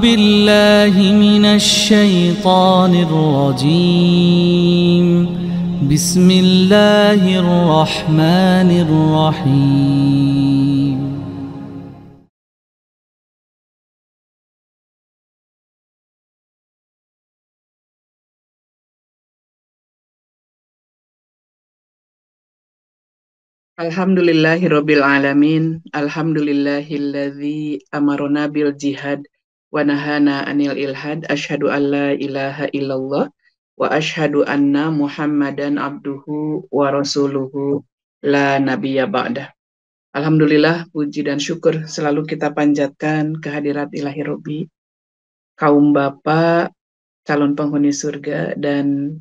بالله من الشيطان الرجيم. بسم الله الرحمن الرحيم. Alhamdulillahirabbil alamin. Alhamdulillahilladzi amarona bil jihad wa nahana anil ilhad. Asyhadu an la ilaha illallah wa asyhadu anna Muhammadan abduhu wa rasuluhu la nabiyya ba'dah. Alhamdulillah, puji dan syukur selalu kita panjatkan kehadirat Ilahi Robbi, kaum bapak calon penghuni surga dan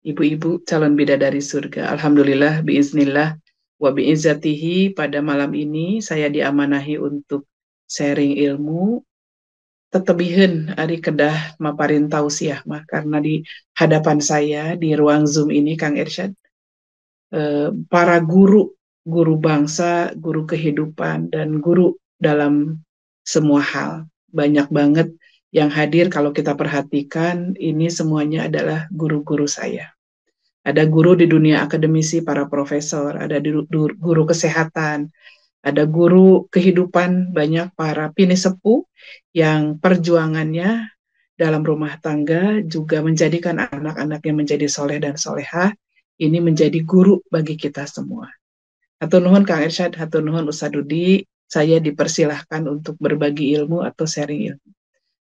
ibu-ibu calon bidadari surga. Alhamdulillah, biiznillah wa biizzatihi, pada malam ini saya diamanahi untuk sharing ilmu tetebiheun ari kedah maparin tausiah mah, karena di hadapan saya di ruang Zoom ini Kang Irsyad para guru bangsa, guru kehidupan dan guru dalam semua hal. Banyak banget yang hadir, kalau kita perhatikan ini semuanya adalah guru-guru saya. Ada guru di dunia akademisi, para profesor, ada guru kesehatan, ada guru kehidupan, banyak para pinisepuh yang perjuangannya dalam rumah tangga juga menjadikan anak-anaknya menjadi soleh dan solehah. Ini menjadi guru bagi kita semua. Hatur nuhun Kang Irsyad, hatur nuhun Ustaz Dudi, saya dipersilahkan untuk berbagi ilmu atau sharing ilmu.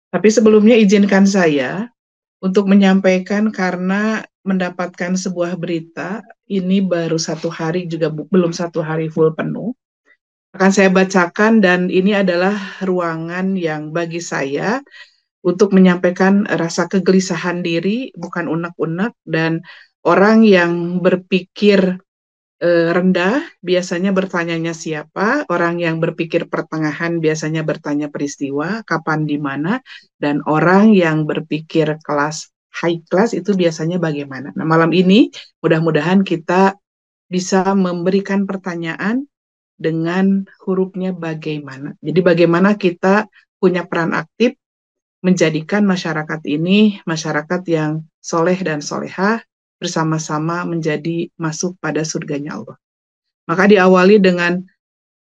Tapi sebelumnya izinkan saya untuk menyampaikan, karena mendapatkan sebuah berita, ini baru 1 hari, juga belum 1 hari full penuh. Akan saya bacakan, dan ini adalah ruangan yang bagi saya untuk menyampaikan rasa kegelisahan diri, bukan unek-unek, dan orang yang berpikir rendah biasanya bertanyanya siapa, orang yang berpikir pertengahan biasanya bertanya peristiwa, kapan, di mana, dan orang yang berpikir kelas high class itu biasanya bagaimana. Nah, malam ini mudah-mudahan kita bisa memberikan pertanyaan dengan hurufnya bagaimana. Jadi bagaimana kita punya peran aktif menjadikan masyarakat ini masyarakat yang soleh dan solehah, bersama-sama menjadi masuk pada surganya Allah. Maka diawali dengan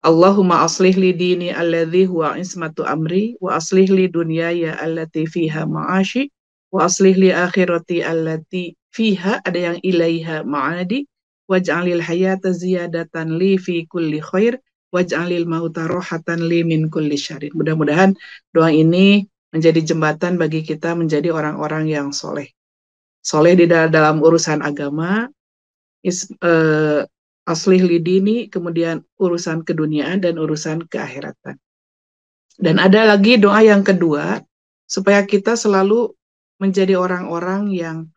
Allahumma aslih li dini alladhi huwa ismatu amri, wa aslih li dunyaya allati fiha ma'ashi, wa aslih li akhirati allati fiha, ada yang ilaiha ma'adi, waj'alil hayata ziyadatan li fi kulli khair, waj'alil mauta rohatan li min kulli syarin. Mudah-mudahan doa ini menjadi jembatan bagi kita menjadi orang-orang yang soleh. Soleh di dalam urusan agama, aslih lidini, kemudian urusan keduniaan dan urusan keakhiratan. Dan ada lagi doa yang kedua, supaya kita selalu menjadi orang-orang yang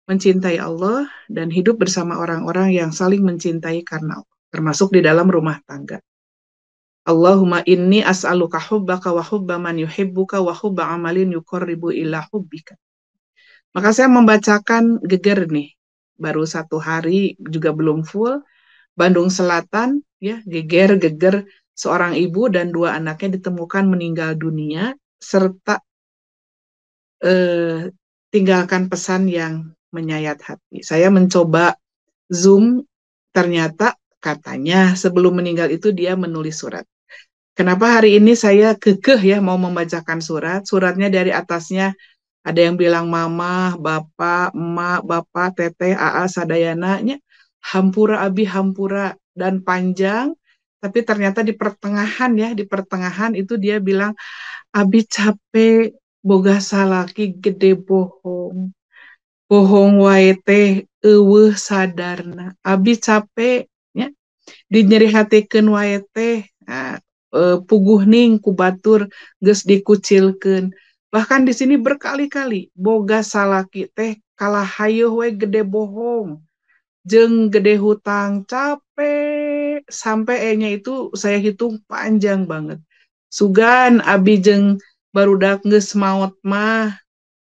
mencintai Allah dan hidup bersama orang-orang yang saling mencintai karena Allah, termasuk di dalam rumah tangga. Allahumma inni as'aluka hubbaka wa hubba man yuhibbuka wa hubba amalin yuqarribu ila hubbika. Maka saya membacakan geger nih, baru 1 hari, juga belum full. Bandung Selatan, ya, geger seorang ibu dan 2 anaknya ditemukan meninggal dunia, serta tinggalkan pesan yang menyayat hati. Saya mencoba Zoom, ternyata katanya sebelum meninggal itu dia menulis surat. Kenapa hari ini saya kekeh ya mau membacakan suratnya dari atasnya. Ada yang bilang mama, bapak, emak, bapak, teteh, aa, sadayananya, hampura abi, hampura, dan panjang. Tapi ternyata di pertengahan itu dia bilang, abi capek, boga salaki gede bohong. Bohong wae teh, eueuh sadarna. Abi capek, ya, dinyerihatikeun wae teh, puguh ning ku batur geus dikucilkeun. Bahkan di sini berkali-kali boga salaki teh kalah hayeuh we gede bohong jeung gede hutang, capek sampai nya itu saya hitung panjang banget. Sugan abi jeung barudak geus maot mah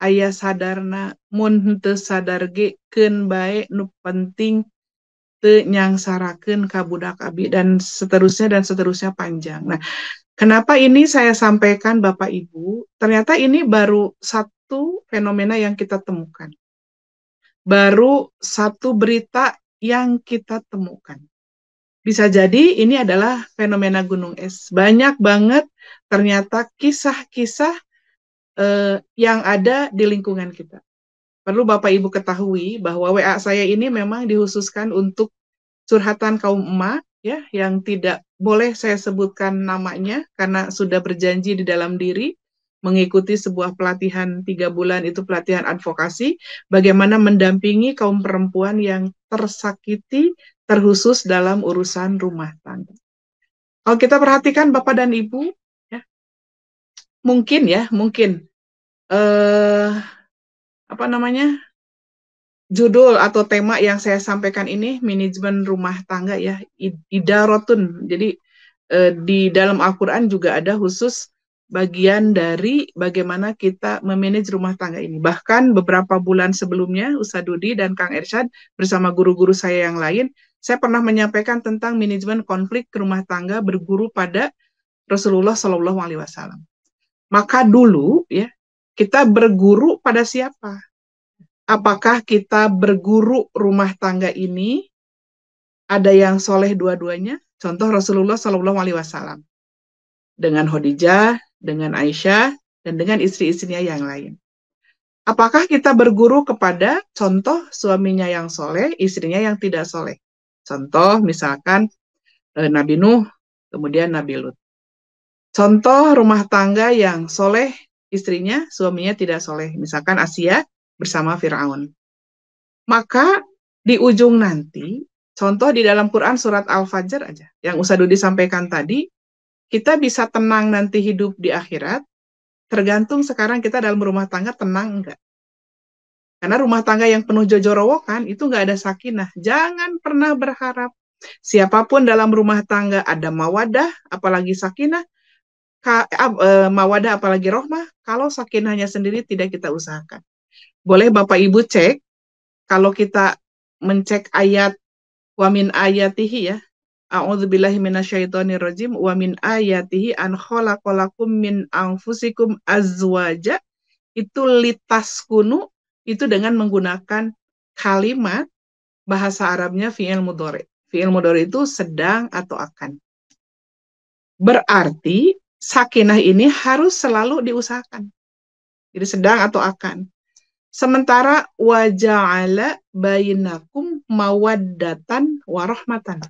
aya sadarna, mun henteu sadar ge keun bae, nu penting teu nyangsarakeun ka budak abi, dan seterusnya panjang. Nah, Kenapa ini saya sampaikan Bapak Ibu? Ternyata ini baru satu fenomena yang kita temukan. Baru satu berita yang kita temukan. Bisa jadi ini adalah fenomena gunung es. Banyak banget ternyata kisah-kisah yang ada di lingkungan kita. Perlu Bapak Ibu ketahui bahwa WA saya ini memang dikhususkan untuk curhatan kaum emak ya, yang tidak boleh saya sebutkan namanya karena sudah berjanji di dalam diri mengikuti sebuah pelatihan 3 bulan, itu pelatihan advokasi bagaimana mendampingi kaum perempuan yang tersakiti terkhusus dalam urusan rumah tangga. Kalau kita perhatikan Bapak dan Ibu ya, mungkin eh apa namanya, judul atau tema yang saya sampaikan ini manajemen rumah tangga ya, idarotun. Jadi di dalam Al-Quran juga ada khusus bagian dari bagaimana kita memanage rumah tangga ini. Bahkan beberapa bulan sebelumnya Ustadz Dudi dan Kang Ersyad bersama guru-guru saya yang lain, saya pernah menyampaikan tentang manajemen konflik rumah tangga berguru pada Rasulullah Shallallahu Alaihi Wasallam. Maka dulu ya kita berguru pada siapa? Apakah kita berguru rumah tangga ini ada yang soleh dua-duanya? Contoh Rasulullah Shallallahu Alaihi Wasallam dengan Khadijah, dengan Aisyah, dan dengan istri-istrinya yang lain. Apakah kita berguru kepada contoh suaminya yang soleh, istrinya yang tidak soleh? Contoh misalkan Nabi Nuh, kemudian Nabi Lut. Contoh rumah tangga yang soleh, istrinya, suaminya tidak soleh. Misalkan Asia bersama Fir'aun. Maka di ujung nanti, contoh di dalam Quran surat Al-Fajr aja, yang Ustadz Dudi sampaikan tadi, kita bisa tenang nanti hidup di akhirat, tergantung sekarang kita dalam rumah tangga tenang enggak. Karena rumah tangga yang penuh jojorowokan, itu enggak ada sakinah. Jangan pernah berharap siapapun dalam rumah tangga ada mawadah, apalagi sakinah, mawadah apalagi rohmah, kalau sakinahnya sendiri tidak kita usahakan. Boleh Bapak Ibu cek, kalau kita mencek ayat wa min ayatihi ya, a'udzubillahi minasyaitonirrajim, wa min ayatihi an khalaqalakum min anfusikum azwaja, itu litaskunu, itu dengan menggunakan kalimat bahasa Arabnya fi'il mudhari. Fi'il mudhari itu sedang atau akan. Berarti sakinah ini harus selalu diusahakan. Jadi sedang atau akan. Sementara waja'ala bainakum mawaddatan warahmatan.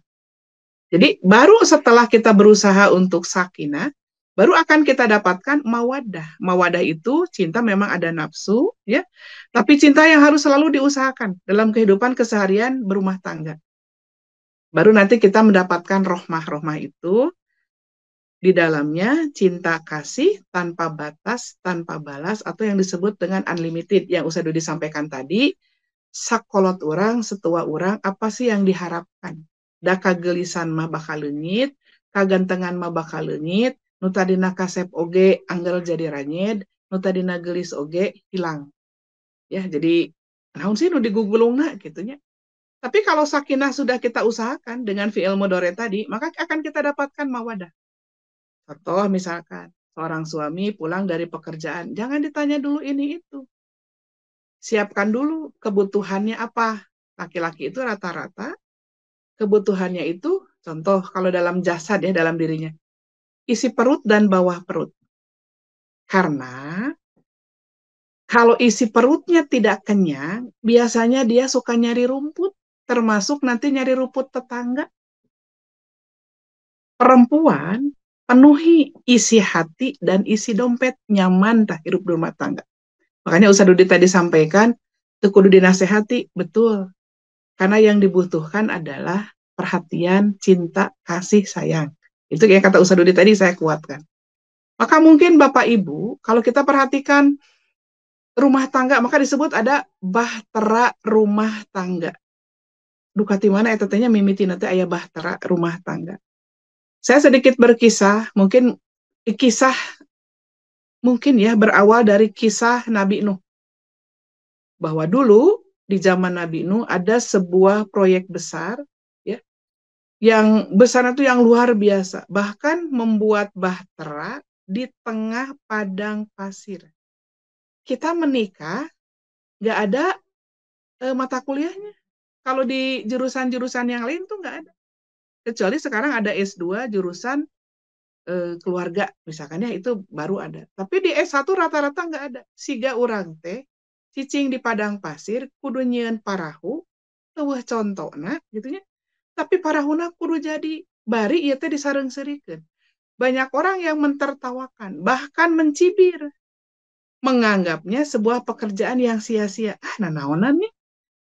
Jadi baru setelah kita berusaha untuk sakinah, baru akan kita dapatkan mawadah. Mawadah itu cinta memang ada nafsu, ya, tapi cinta yang harus selalu diusahakan dalam kehidupan keseharian berumah tangga. Baru nanti kita mendapatkan rohmah. Rohmah itu di dalamnya cinta kasih tanpa batas, tanpa balas, atau yang disebut dengan unlimited, yang usah disampaikan tadi, sakolot orang, setua orang, apa sih yang diharapkan? Da kagelisan mah bakal leungit, kagantengan mah bakal leungit, nu tadina kasep oge anggal jadi ranyed, nu tadina gelis oge hilang. Ya, jadi naon sih nu digugulungna gitunya. Tapi kalau sakinah sudah kita usahakan dengan fi'il mudhari tadi, maka akan kita dapatkan mawadah. Contoh misalkan seorang suami pulang dari pekerjaan, jangan ditanya dulu ini itu. Siapkan dulu kebutuhannya apa. Laki-laki itu rata-rata kebutuhannya itu, contoh kalau dalam jasad ya, dalam dirinya, isi perut dan bawah perut. Karena kalau isi perutnya tidak kenyang, biasanya dia suka nyari rumput, termasuk nanti nyari rumput tetangga. Perempuan penuhi isi hati dan isi dompet, nyaman tak hidup di rumah tangga. Makanya Ustadz Dudi tadi sampaikan, itu kudu dinasehati, betul. Karena yang dibutuhkan adalah perhatian, cinta, kasih, sayang. Itu yang kata Ustadz Dudi tadi saya kuatkan. Maka mungkin Bapak Ibu, kalau kita perhatikan rumah tangga, maka disebut ada bahtera rumah tangga. Dukati mana ya tetenya mimiti nanti ayah bahtera rumah tangga. Saya sedikit berkisah, mungkin kisah mungkin ya berawal dari kisah Nabi Nuh. Bahwa dulu di zaman Nabi Nuh ada sebuah proyek besar, ya, Yang besarnya itu yang luar biasa. Bahkan membuat bahtera di tengah padang pasir. Kita menikah, nggak ada mata kuliahnya. Kalau di jurusan-jurusan yang lain tuh nggak ada. Kecuali sekarang ada S2 jurusan keluarga, misalkan ya itu baru ada. Tapi di S1 rata-rata nggak ada. Siga urang teh, cicing di padang pasir, kudu nyieun parahu, eueuh contona, gitu ya. Tapi parahuna kudu jadi bari ieu teh disareng-serikeun. Banyak orang yang mentertawakan, bahkan mencibir, menganggapnya sebuah pekerjaan yang sia-sia. Ah, nanaonan nih?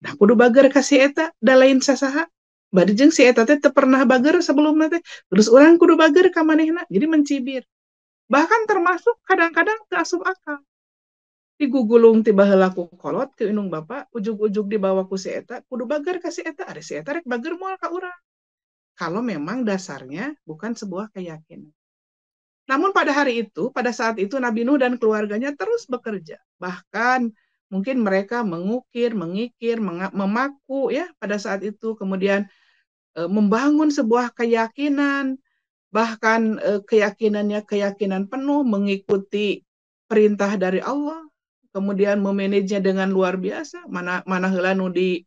Nah, kudu bager ka si eta, da lain sasaha. Bari jeung si eta teh teu pernah bager sebelumna teh. Terus orang kudu bager ka manehna. Jadi mencibir. Bahkan termasuk kadang-kadang teu asup akal. Digugulung ti baheula ku kolot ke indung bapa, ujug-ujug dibawa ku si eta, kudu bager ka si eta. Ari si eta rek bager moal ka urang. Kalau memang dasarnya bukan sebuah keyakinan. Namun pada hari itu, pada saat itu Nabi Nuh dan keluarganya terus bekerja. Bahkan mungkin mereka mengukir, mengikir, memaku ya pada saat itu. Kemudian membangun sebuah keyakinan, bahkan keyakinannya keyakinan penuh mengikuti perintah dari Allah. Kemudian memanajenya dengan luar biasa. Mana heula nu di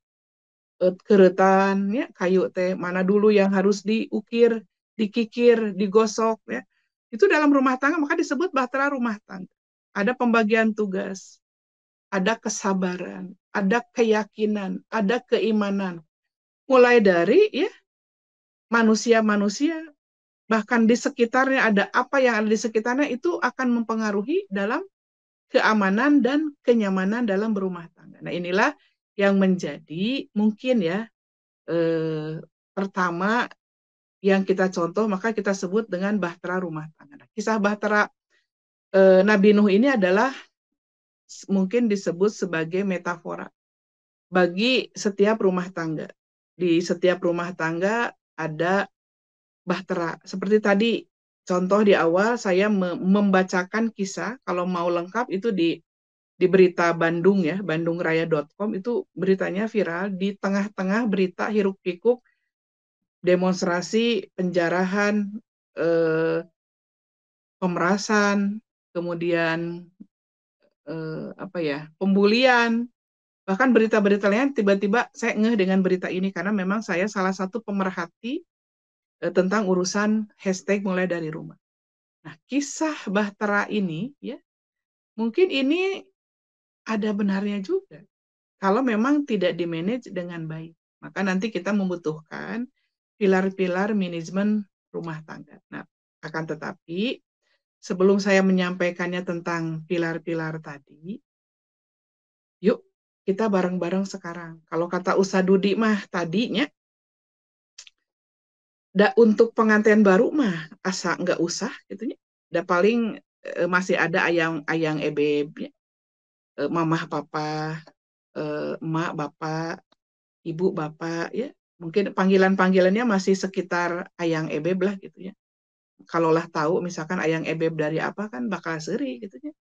keretan ya kayu teh, mana dulu yang harus diukir, dikikir, digosok ya. Itu dalam rumah tangga maka disebut bahtera rumah tangga. Ada pembagian tugas, ada kesabaran, ada keyakinan, ada keimanan. Mulai dari ya manusia-manusia, bahkan di sekitarnya ada apa yang ada di sekitarnya itu akan mempengaruhi dalam keamanan dan kenyamanan dalam berumah tangga. Nah, inilah yang menjadi mungkin ya pertama yang kita contoh maka kita sebut dengan bahtera rumah tangga. Nah, kisah bahtera Nabi Nuh ini adalah mungkin disebut sebagai metafora bagi setiap rumah tangga. Di setiap rumah tangga ada bahtera. Seperti tadi contoh di awal saya membacakan kisah, kalau mau lengkap itu di berita Bandung ya, bandungraya.com itu beritanya viral di tengah-tengah berita hiruk pikuk demonstrasi penjarahan, pemerasan, kemudian apa ya, pembulian, bahkan berita-berita lain tiba-tiba saya ngeh dengan berita ini karena memang saya salah satu pemerhati tentang urusan hashtag mulai dari rumah. Nah, kisah bahtera ini ya, mungkin ini ada benarnya juga. Kalau memang tidak dimanage dengan baik, maka nanti kita membutuhkan pilar-pilar manajemen rumah tangga. Nah, akan tetapi sebelum saya menyampaikannya tentang pilar-pilar tadi, yuk kita bareng-bareng sekarang. Kalau kata Ustaz Dudi mah tadinya, untuk pengantin baru mah asa nggak usah gitu ya. Da paling masih ada ayang ebeb, ya. Mamah papa, emak bapak, ibu bapak ya. Mungkin panggilan-panggilannya masih sekitar ayang ebeb lah gitu ya. Kalaulah tahu misalkan ayang ebeb dari apa kan bakal seri gitu ya.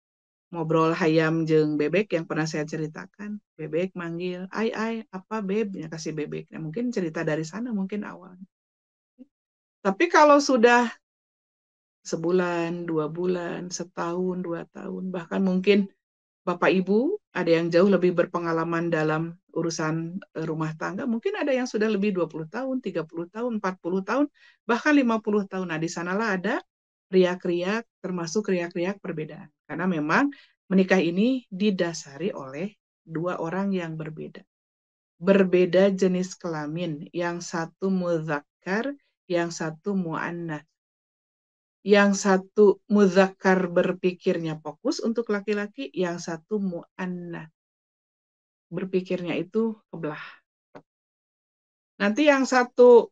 Ngobrol hayam jeung bebek yang pernah saya ceritakan. Bebek manggil, ai apa beb, ya kasih bebek. Nah, mungkin cerita dari sana mungkin awalnya. Tapi kalau sudah sebulan, 2 bulan, setahun, 2 tahun, bahkan mungkin Bapak Ibu ada yang jauh lebih berpengalaman dalam urusan rumah tangga, mungkin ada yang sudah lebih 20 tahun, 30 tahun, 40 tahun, bahkan 50 tahun. Nah, di sanalah ada riak-riak, termasuk riak-riak perbedaan. Karena memang menikah ini didasari oleh dua orang yang berbeda. Berbeda jenis kelamin, yang satu muzakkar, yang satu mu'annas. Yang satu muzakkar berpikirnya fokus untuk laki-laki, yang satu mu'annas berpikirnya itu kebelah. Nanti yang satu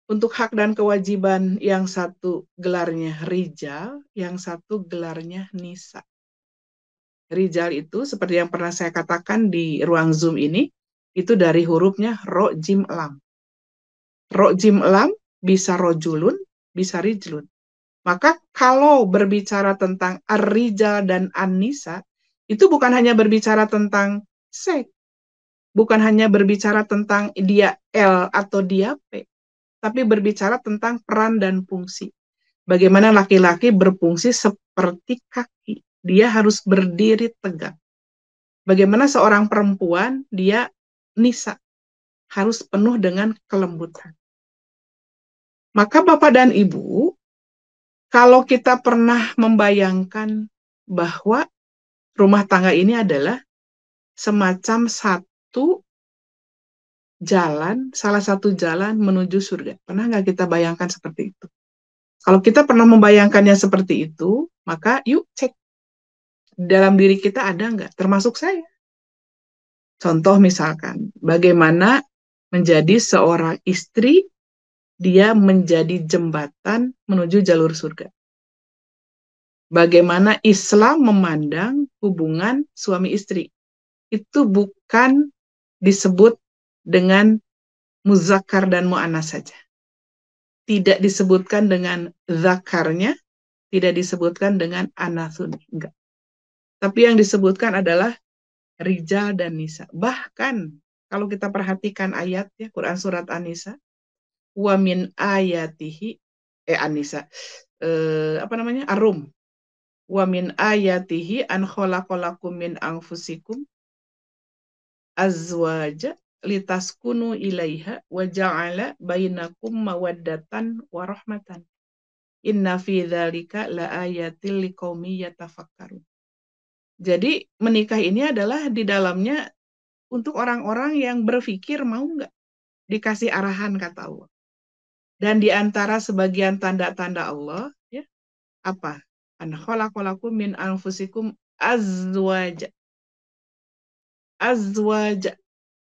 untuk hak dan kewajiban, yang satu gelarnya rijal, yang satu gelarnya nisa. Rijal itu seperti yang pernah saya katakan di ruang Zoom ini, itu dari hurufnya ro, jim, lam. Ro, jim, lam bisa rojulun, bisa rijlun. Maka kalau berbicara tentang ar-rijal dan an-nisa, itu bukan hanya berbicara tentang seks, bukan hanya berbicara tentang dia L atau dia P, tapi berbicara tentang peran dan fungsi. Bagaimana laki-laki berfungsi seperti kaki. Dia harus berdiri tegak. Bagaimana seorang perempuan, dia nisa, harus penuh dengan kelembutan. Maka Bapak dan Ibu, kalau kita pernah membayangkan bahwa rumah tangga ini adalah semacam salah satu jalan menuju surga. Pernah nggak kita bayangkan seperti itu? Kalau kita pernah membayangkannya seperti itu, maka yuk cek dalam diri kita ada nggak, termasuk saya. Contoh misalkan, bagaimana menjadi seorang istri, dia menjadi jembatan menuju jalur surga. Bagaimana Islam memandang hubungan suami istri. Itu bukan disebut dengan muzakkar dan mu'annas saja. Tidak disebutkan dengan zakarnya, tidak disebutkan dengan anasun. Enggak. Tapi yang disebutkan adalah rijal dan nisa. Bahkan kalau kita perhatikan ayatnya, Quran surat An-Nisa, wa min ayatihi, An-Nisa, Ar-Rum. Wa min ayatihi an khalaqalakum min anfusikum azwaja litaskunu ilaiha wa ja'ala bainakum mawaddatan wa rahmatan. Inna fi dzalika laayatil liqaumi yatafakkarun. Jadi menikah ini adalah di dalamnya untuk orang-orang yang berpikir mau nggak dikasih arahan kata Allah. Dan di antara sebagian tanda-tanda Allah, ya, apa? An khalaqalakum min anfusikum azwaja. Azwaja.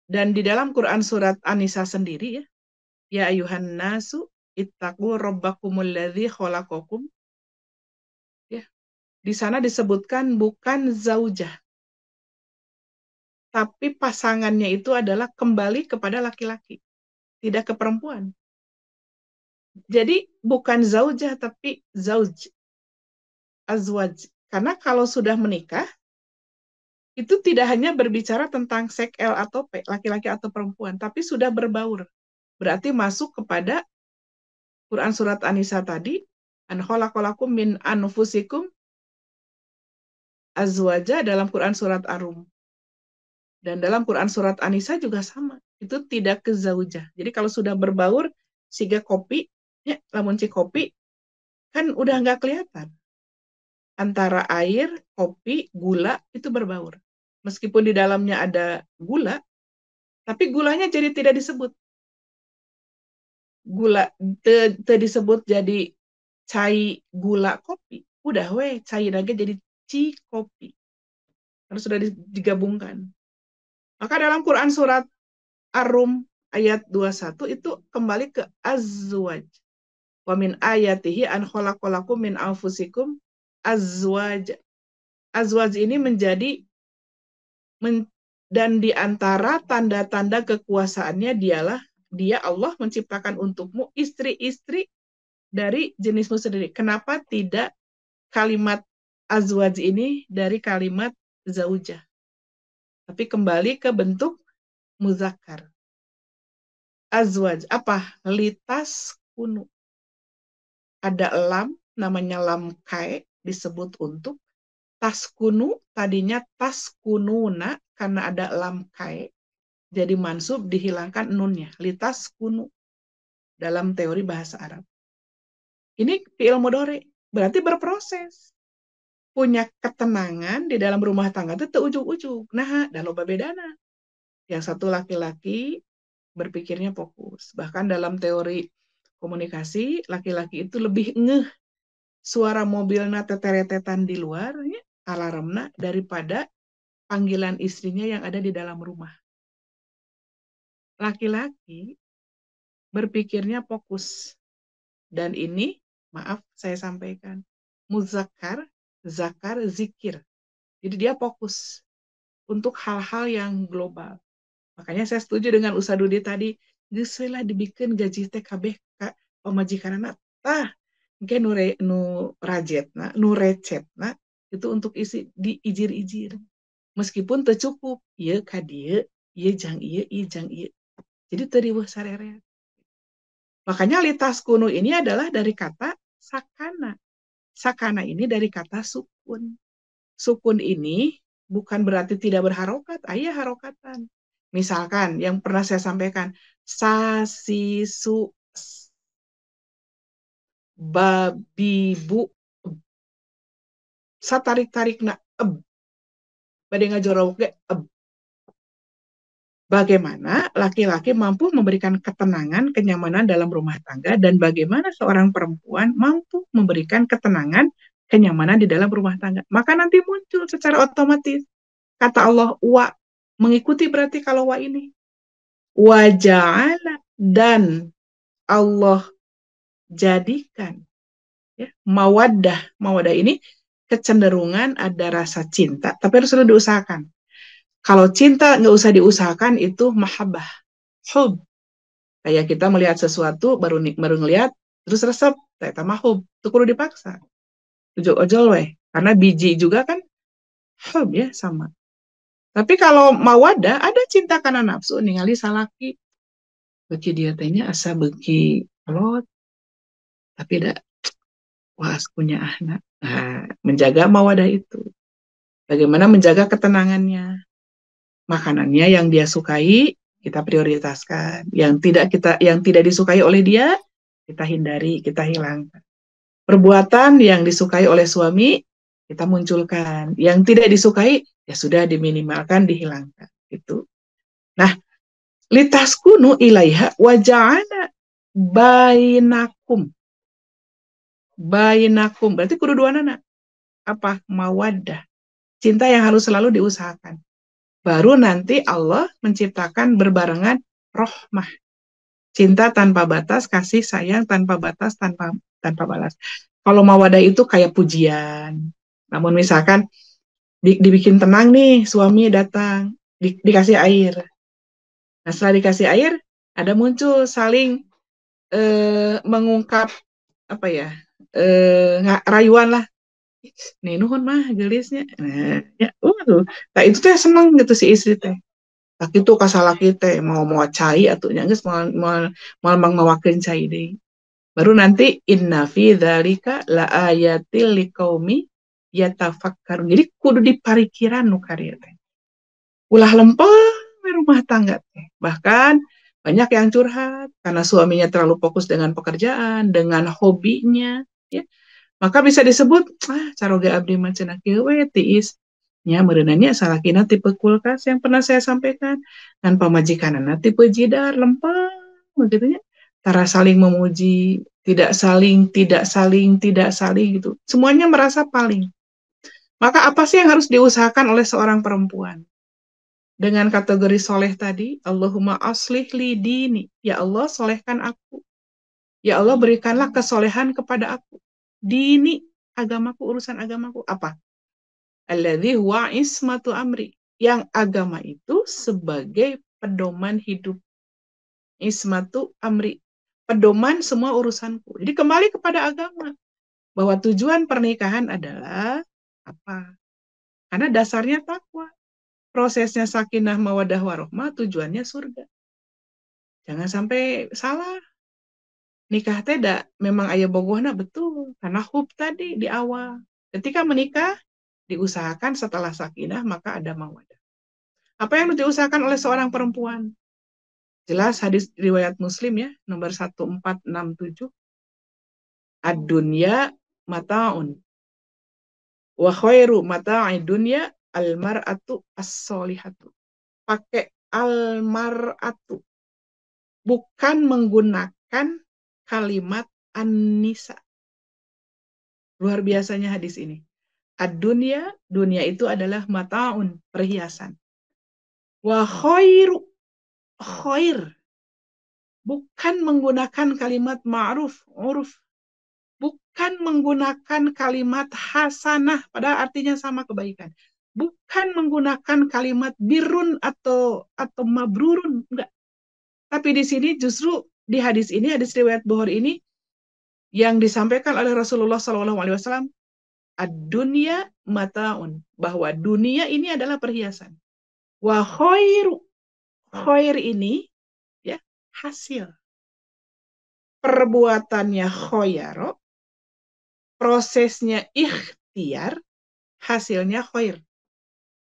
Dan di dalam Quran surat An-Nisa sendiri, ya ayuhan nasu ittaqu rabbakumul ladzi khalaqakum. Ya. Di sana disebutkan bukan zaujah, tapi pasangannya itu adalah kembali kepada laki-laki, tidak ke perempuan. Jadi bukan zaujah tapi zauj, azwaj. Karena kalau sudah menikah, itu tidak hanya berbicara tentang seks L atau P, laki-laki atau perempuan, tapi sudah berbaur. Berarti masuk kepada Quran surat An-Nisa tadi, an khalaqalakum min anfusikum azwaja dalam Quran surat Ar-Rum. Dan dalam Quran surat An-Nisa juga sama. Itu tidak ke zaujah. Jadi kalau sudah berbaur, siga kopi, ya, lamun ci kopi, kan udah nggak kelihatan. Antara air, kopi, gula, itu berbaur. Meskipun di dalamnya ada gula, tapi gulanya jadi tidak disebut. Gula disebut jadi cai gula kopi. Udah cai lagi jadi ci kopi. Harus sudah digabungkan. Maka dalam Quran surat Ar-Rum ayat 21 itu kembali ke azwaj. Wa min ayatihi an khalaqalakum min anfusikum azwaj. Azwaj ini menjadi dan di antara tanda-tanda kekuasaannya dia Allah menciptakan untukmu istri-istri dari jenismu sendiri. Kenapa tidak kalimat azwaj ini dari kalimat zaujah? Tapi kembali ke bentuk muzakkar. Azwaj, apa? Litas kunu. Ada lam, namanya lam kai, disebut untuk. Taskunu, tadinya taskununa, karena ada lam kai. Jadi mansub dihilangkan nunnya. Litas kunu. Dalam teori bahasa Arab. Ini fi'il mudhari, berarti berproses. Punya ketenangan di dalam rumah tangga itu ujug-ujug. Nah, dan loba bedana. Yang satu laki-laki berpikirnya fokus. Bahkan dalam teori komunikasi, laki-laki itu lebih ngeh suara mobilnya teteretetan di luar, ya, alarmnya, daripada panggilan istrinya yang ada di dalam rumah. Laki-laki berpikirnya fokus. Dan ini, maaf saya sampaikan, muzakkar, zakar, zikir. Jadi dia fokus untuk hal-hal yang global. Makanya saya setuju dengan Usadudi tadi, geuseulah dibikin gaji TKB ka pamajikanana tah engke nu rajetna, nu recetna itu untuk isi diijir-ijir. Meskipun teu cukup, ieu ka dieu, ieu jang ieu jang ieu. Jadi teu riweuh sarerea. Makanya litaskunu ini adalah dari kata sakana. Sakana ini dari kata sukun. Sukun ini bukan berarti tidak berharokat, ayah harokatan. Misalkan yang pernah saya sampaikan, sasi su babi bu satarik-tarik na badai ngajorok ge bagaimana laki-laki mampu memberikan ketenangan, kenyamanan dalam rumah tangga, dan bagaimana seorang perempuan mampu memberikan ketenangan, kenyamanan di dalam rumah tangga. Maka nanti muncul secara otomatis kata Allah wa, mengikuti berarti kalau wa ini. Wa ja'ala, dan Allah jadikan ya, mawaddah ini kecenderungan ada rasa cinta, tapi harus selalu diusahakan. Kalau cinta nggak usah diusahakan itu mahabbah, hub. Kayak kita melihat sesuatu baru ngelihat terus resep, ternyata mahub, itu kudu dipaksa. Ojol weh, karena biji juga kan hub ya sama. Tapi kalau mawadah ada cinta karena nafsu, ningali salaki, beki dia tanya asa beki kolot, tapi dak was punya anak. Nah, menjaga mawadah itu. Bagaimana menjaga ketenangannya? Makanannya yang dia sukai kita prioritaskan, yang tidak disukai oleh dia kita hindari, kita hilangkan. Perbuatan yang disukai oleh suami kita munculkan, yang tidak disukai ya sudah diminimalkan, dihilangkan itu. Nah, litaskunu ilaiha wa ja'ala bainakum berarti kudu dua nana apa mawaddah, cinta yang harus selalu diusahakan. Baru nanti Allah menciptakan berbarengan rohmah, cinta tanpa batas, kasih sayang tanpa batas, tanpa balas. Kalau mawadah itu kayak pujian. Namun misalkan dibikin tenang nih, suami datang, dikasih air. Nah setelah dikasih air, ada muncul saling mengungkap apa ya, rayuan lah. Nih nuhun mah gelisnya. Nah, ya, nah itu teh seneng gitu si istri teh. Laki tuh kasalaki teh mau cai atunya geus mau mawakeun cai deui. Baru nanti inna fi dzalika la ayatil liqaumi yatafakkarun. Jadi kudu diparikiran nu karya teh. Ulah lempeng rumah tangga teh. Bahkan banyak yang curhat karena suaminya terlalu fokus dengan pekerjaan, dengan hobinya, ya. Maka bisa disebut caroga abdi mah cenah kieu we tiis. Nya meureunanya salakina tipe kulkas yang pernah saya sampaikan, dan pamajikanana tipe jidar lempeng begitu nya. Tara saling memuji, tidak saling gitu. Semuanya merasa paling. Maka apa sih yang harus diusahakan oleh seorang perempuan? Dengan kategori soleh tadi, Allahumma aslih li dini. Ya Allah, solehkan aku. Ya Allah, berikanlah kesolehan kepada aku. Dini, agamaku, urusan agamaku. Apa? Alladzi huwa ismatu amri. Yang agama itu sebagai pedoman hidup. Ismatu amri. Pedoman semua urusanku. Jadi kembali kepada agama. Bahwa tujuan pernikahan adalah apa? Karena dasarnya takwa. Prosesnya sakinah mawadah warohmah tujuannya surga. Jangan sampai salah. Nikah teh memang aya bogohna betul. Karena hub tadi di awal. Ketika menikah, diusahakan setelah sakinah maka ada mawadah. Apa yang diusahakan oleh seorang perempuan? Jelas hadis riwayat Muslim ya, nomor 1467. Ad-dunya mata'un. Wa khairu mata'i dunya al-mar'atu as-solihatu. Pakai al-mar'atu. Bukan menggunakan kalimat an-nisa. Luar biasanya hadis ini. Ad-dunya, dunia itu adalah mata'un, perhiasan. Wa khairu, khair. Bukan menggunakan kalimat ma'ruf, uruf. Bukan menggunakan kalimat hasanah, padahal artinya sama kebaikan. Bukan menggunakan kalimat birun atau mabrurun, enggak. Tapi di sini justru di hadis ini, hadis riwayat Bukhari ini, yang disampaikan oleh Rasulullah SAW, ad-dunya mataun, bahwa dunia ini adalah perhiasan. Wa khairu, khair ini ya hasil. perbuatannya khoyaro, prosesnya ikhtiar, hasilnya khoir.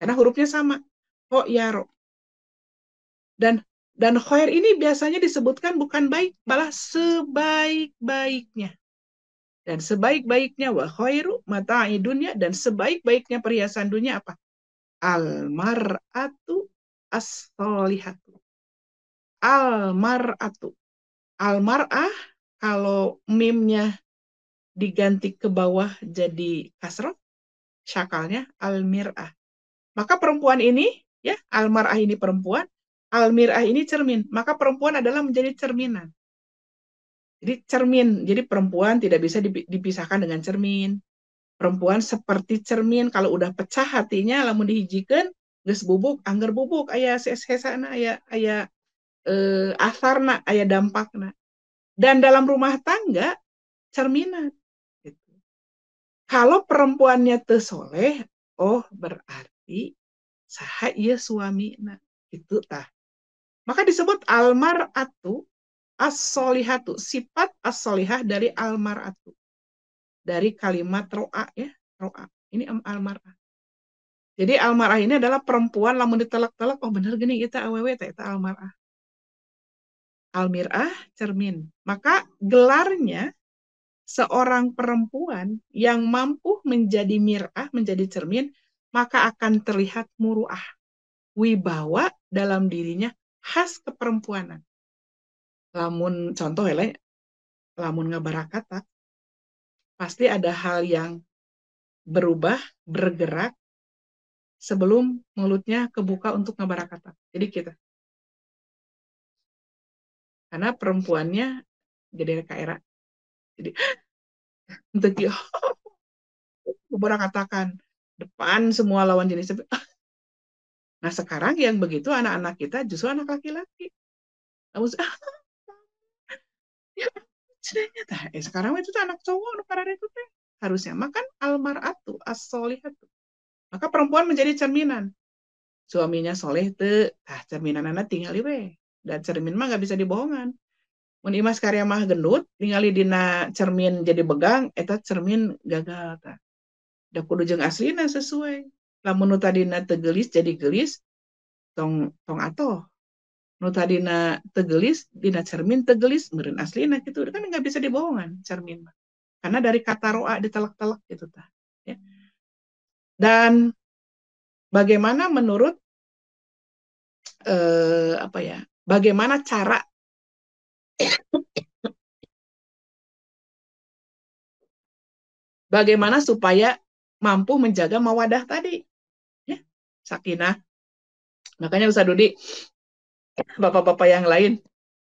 Karena hurufnya sama, khoyaro. Dan khoir ini biasanya disebutkan bukan baik, malah sebaik-baiknya. Dan sebaik-baiknya wa khairu mata'i dunya, dan sebaik-baiknya perhiasan dunia apa? Al-mar'atu as-solihatu. Al-mar'atu. Al-mar'ah, kalau mimnya diganti ke bawah jadi kasroh, syakalnya al-mir'ah. Maka perempuan ini, ya, al-mar'ah ini perempuan, al-mir'ah ini cermin. Maka perempuan adalah menjadi cerminan. Jadi cermin, jadi perempuan tidak bisa dipisahkan dengan cermin. Perempuan seperti cermin, kalau udah pecah hatinya, lamun dihijikan, geus bubuk, angger bubuk, aya sesana, aya asarna, aya dampakna. Dan dalam rumah tangga, cerminan. Gitu. Kalau perempuannya teu soleh, oh berarti saha ieu suamina. Itu tah. Maka disebut almar'atu as-solihatu, sifat as-solihah dari almar'atu. Dari kalimat ro'a, ya, ro'a. Ini almar'ah. Jadi almar'ah ini adalah perempuan lamun ditelak-telak, oh bener gini kita awewe teh eta almar'ah. Almir'ah cermin. Maka gelarnya seorang perempuan yang mampu menjadi mir'ah, menjadi cermin, maka akan terlihat muru'ah. Wibawa dalam dirinya khas keperempuanan. Lamun contoh ya, lamun ngabarakatak, pasti ada hal yang berubah, bergerak sebelum mulutnya kebuka untuk ngabarakatak. Jadi kita. Karena perempuannya gede kaera. Jadi untuk katakan depan semua lawan jenis. Nah sekarang yang begitu anak-anak kita justru anak laki-laki. Sekarang itu anak cowok itu teh harusnya makan almaratu as-solihatu. Maka perempuan menjadi cerminan. Suaminya soleh teh, cerminan anak tinggal we. Dan cermin mah nggak bisa dibohongan. Mun imas karya mah gendut, tinggali dina cermin jadi begang, eta cermin gagal ta. Da kudu jeung aslina sesuai. Lamun nu tadina teu geulis jadi geulis, tong atoh. Nu tadina teu geulis, dina cermin teu geulis, meureun aslina kitu. Kan nggak bisa dibohongan cermin mah. Karena dari kata ro'a ditelak-telak gitu tah. Ya. Dan bagaimana menurut bagaimana cara bagaimana supaya mampu menjaga mawadah tadi, ya, sakinah. Makanya Ustaz Dudi, bapak-bapak yang lain,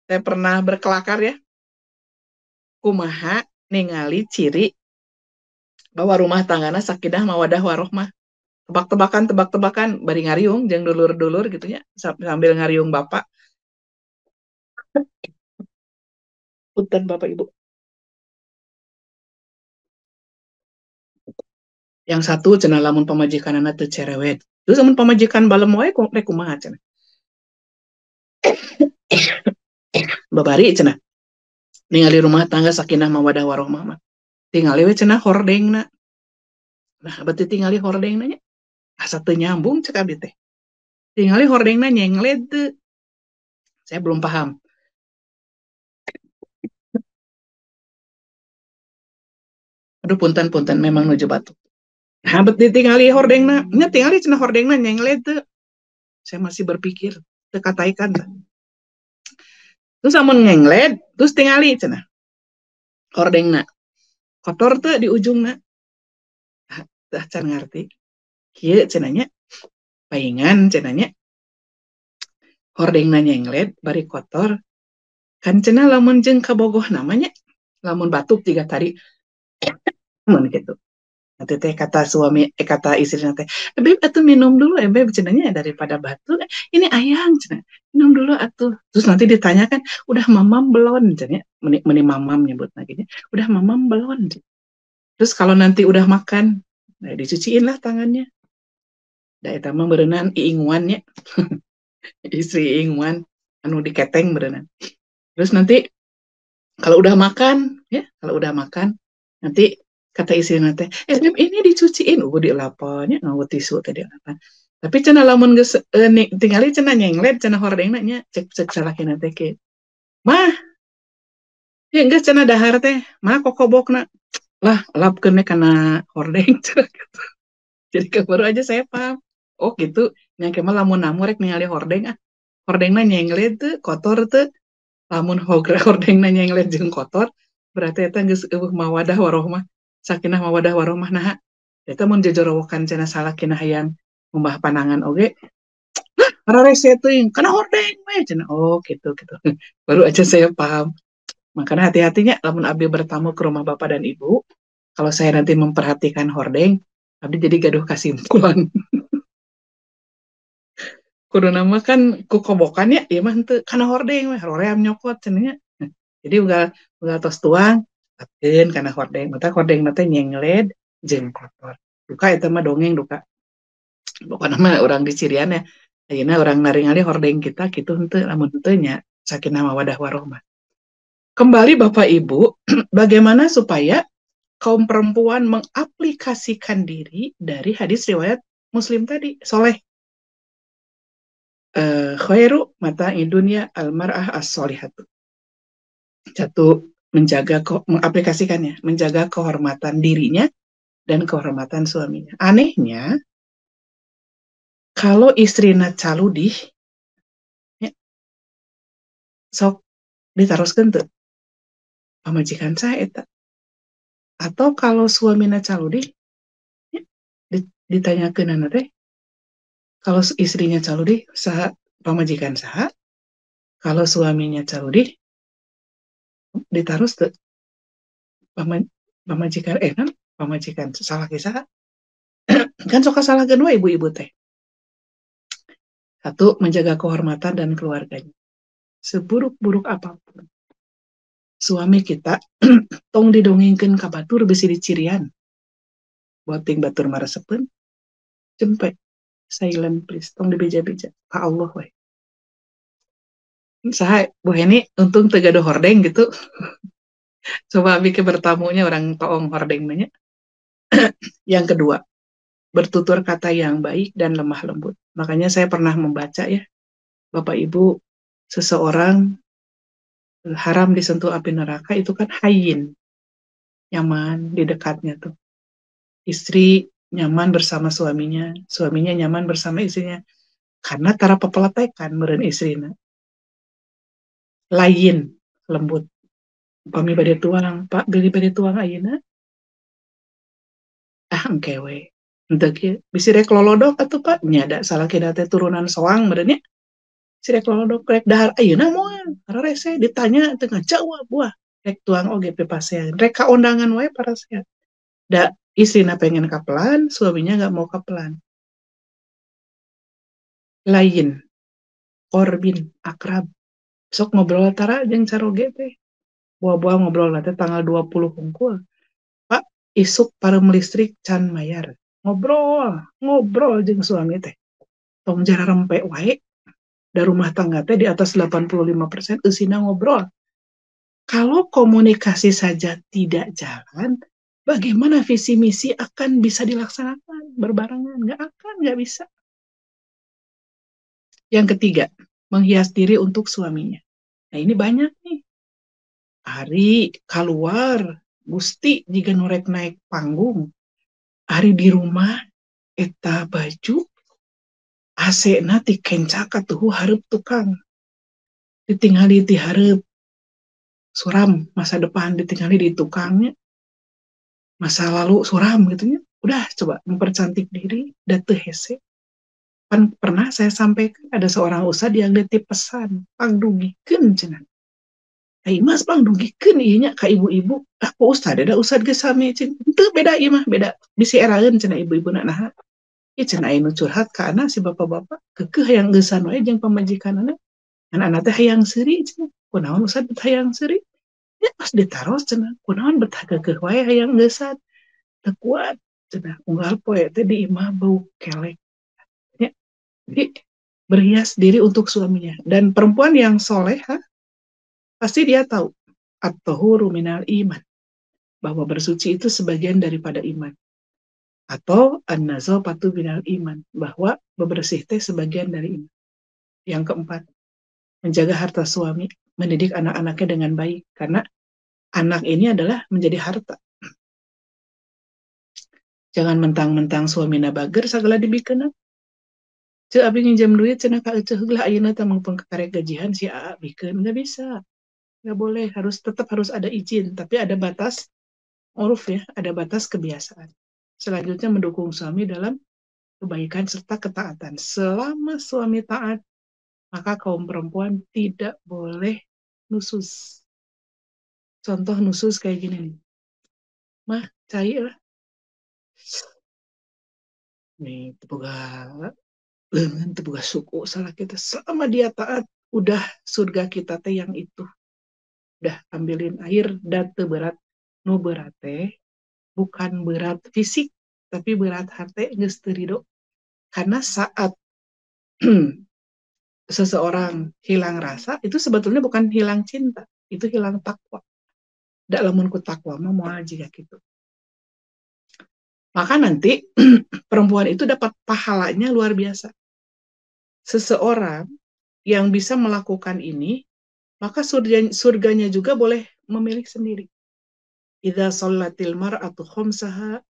saya pernah berkelakar ya, kumaha ningali ciri bahwa rumah tanggana sakinah mawadah warohmah. Tebak-tebakan bari ngariung jeung dulur-dulur gitu ya, sambil ngariung bapak. Punten Bapak Ibu. Yang satu cenah lamun pamajikanana teu cerewet. Terus lamun pamajikan balem wae rek kumaha cenah. Babari cenah. Ningali rumah tangga sakinah mawadah warohmah mah. Tingali we cenah hordengna. Nah, berarti tingali hordengna nya. Asa teu nyambung cek abdi teh. Tingali hordengna nyengled teu. Saya belum paham. Aduh punten memang nuju batuk. Nah, berarti tingali hordengna, nya tingali cenah hordengna nyengled teu. Saya masih berpikir, teu kataikan. Terus amun nyengled, terus tingali cenah. Hordengna. Kotor teu di ujungna. Dah can ngarti. Kieu cenanya paingan cenanya. Hordengna nyengled bari kotor. Kan cenah lamun jeung kabogoh namanya. Lamun batuk tiga tadi. Mun gitu. Nanti teh kata suami, kata istrinya teh, beb atuh minum dulu beb cenanya daripada batuk. Ini ayang cenah. Minum dulu atuh. Terus nanti ditanyakan, udah mamam belum cenanya. Meni mamam nyebut lagi. Udah mamam belum. Terus kalau nanti udah makan, nah, dicuciin lah tangannya. Da eta mah berenang iingwannya. Istri iingwan anu diketeng berenang. Terus nanti Kalau udah makan, ya, kalau udah makan, nanti kata istri nanti, ini dicuciin, dilapannya ngawet tisu tadi apa. Tapi cina lamun geus tinggali cina nyenglet cina hordeng nanya cek cek salaki nanti ke. Mah, ya geus cina dahar teh, mah kokobokna. Lah, lapkeun kana hordeng cina gitu. Jadi baru aja saya paham. Oh gitu, nya mah lamun namu rek ningali hordeng ah. Hordengna nyenglet tuh, kotor tuh. Lamun hordengna nyenglet jeung kotor, berarti eta geus eueuh mawadah warohmah. Sakinah mawadah warohmah nah. Eta mun jojorowokan cenah salakina hayang ngumbah panangan oge, para rese teuing kana hordeng we cenah. Oh gitu gitu. Baru aja saya paham. Makanya hati-hatinya lamun abdi bertamu ke rumah bapak dan ibu, kalau saya nanti memperhatikan hordeng, abdi jadi gaduh kasimpulan. Kudu nama kan kukobokan ya, iya mah henteu kana hordeng we, hoream nyokot cenanya. Jadi ugal tos tuang, tapkeun kana hordeng, mata hordeng mata nyengled jeung kotor. Duka eta mah dongeng duka. Pokona mah urang di Cirian ya. Ayeuna urang naringali hordeng kita kitu henteu, lamun henteu nya sakinah mawadah warohmah. Kembali Bapak Ibu, bagaimana supaya kaum perempuan mengaplikasikan diri dari hadis riwayat Muslim tadi, soleh. Khairu mata dunia almar'ah as-solihatu. Satu, mengaplikasikannya, menjaga kehormatan dirinya dan kehormatan suaminya. Anehnya, kalau istrina caludih, ya, sok ditaroskeun teu pamajikan saya eta. Atau kalau suamina caludih, ya, ditanyakeun teh, kalau istrinya caludih, saha pamajikan saha? Kalau suaminya caludih, ditaros teu pamajikan kan pamajikan salah kisah kan sok salahkeun we ibu-ibu teh. Satu, menjaga kehormatan dan keluarganya. Seburuk-buruk apapun suami kita tong didongengkeun ka batur besi dicirian. Boting batur marasepeun, cempe silent please, tong dibeja-beja ka Allah we. Saha Bu Heni untung teu gaduh hordeng gitu. Coba bikin bertamunya orang toong hordeng nanya. Yang kedua, bertutur kata yang baik dan lemah lembut. Makanya saya pernah membaca ya, Bapak Ibu, seseorang haram disentuh api neraka itu kan hayyin, nyaman di dekatnya tuh. Istri nyaman bersama suaminya, suaminya nyaman bersama istrinya. Karena tara pepeletekan meureun istrina. Lain, lembut. Upami bade tuang, Pak, beli bade tuang ayeuna. Engke we. Henteu kieu, bisi rek lolodok atuh Pak, nya da salakina teh turunan soang meureun nya. Si rek lolodok rek dahar ayeuna moal, rarese ditanya teu ngajawab buah. Rek tuang oge pepasean, rek kaondangan wae parasean. Da istrina pengen kapelan, suaminya nggak mau kapelan. Lain, korbin, akrab. Sok ngobrol tara jeung caroge teh. Buah-buah ngobrol nanti tanggal 20 hungkul. Pak, isuk parem listrik can mayar. Ngobrol jeung suami teh. Tong jara rempe wae. Da rumah tangga teh di atas 85% eusina ngobrol. Kalau komunikasi saja tidak jalan, bagaimana visi misi akan bisa dilaksanakan berbarengan? Nggak bisa. Yang ketiga, menghias diri untuk suaminya. Nah ini banyak nih. Ari keluar, Gusti jika norek naik panggung. Ari di rumah, eta baju, AC-na ti kencaka tuh hareup tukang. Ditinggali ti hareup suram, masa depan ditinggali di tukangnya. Masa lalu suram gitunya. Udah coba mempercantik diri, datu hese. Pernah saya sampaikan ada seorang ustad yang nitip pesan, pangdugikeun cenah. Mas pangdugikeun ieu nya ka ibu-ibu. Ku ustad ada ustad geus sami cenah. Henteu beda ieu mah, beda. Bisi eraeun cenah ibu-ibu naha. Ieu cenah aya nu curhat ka anak si bapak-bapak, keukeuh hayang geusan wae jeung pamajikanana. Anak teh hayang seuri cenah. Kunaon ustad bet hayang seuri? Ya pas ditaros cenah. Kunaon bet keukeuh wae hayang geusan. Teu kuat cenah. Unggal poe teh di imah bau kelek. Ya. Jadi berhias diri untuk suaminya. Dan perempuan yang solehah pasti dia tahu at-tahuru minal iman, bahwa bersuci itu sebagian daripada iman. Atau an-nazafatu minal iman, bahwa bebersih teh sebagian dari iman. Yang keempat, menjaga harta suami, mendidik anak-anaknya dengan baik, karena anak ini adalah menjadi harta. Jangan mentang-mentang suami nabager segala dibikeun. Ceu abi nginjem duit cenah ka euceuh heula ayeuna teh mangpung karek gajihan si AA bikeun, enggak bisa. Enggak boleh, tetap harus ada izin, tapi ada batas uruf ya, ada batas kebiasaan. Selanjutnya mendukung suami dalam kebaikan serta ketaatan. Selama suami taat, maka kaum perempuan tidak boleh nusus. Contoh nusus kayak gini nih. Mah, cai lah. Nih, tebuga suku salah kita. Selama dia taat, udah surga kita teh yang itu. Udah ambilin air dan berat. Nu berat teh bukan berat fisik, tapi berat hati geus teu ridho. Karena saat seseorang hilang rasa, itu sebetulnya bukan hilang cinta, itu hilang takwa. Da lamun ku takwa mah moal jiga gitu. Maka nanti perempuan itu dapat pahalanya luar biasa. Seseorang yang bisa melakukan ini, maka surganya juga boleh memilih sendiri. Idza shallatil mar'atu khamsaha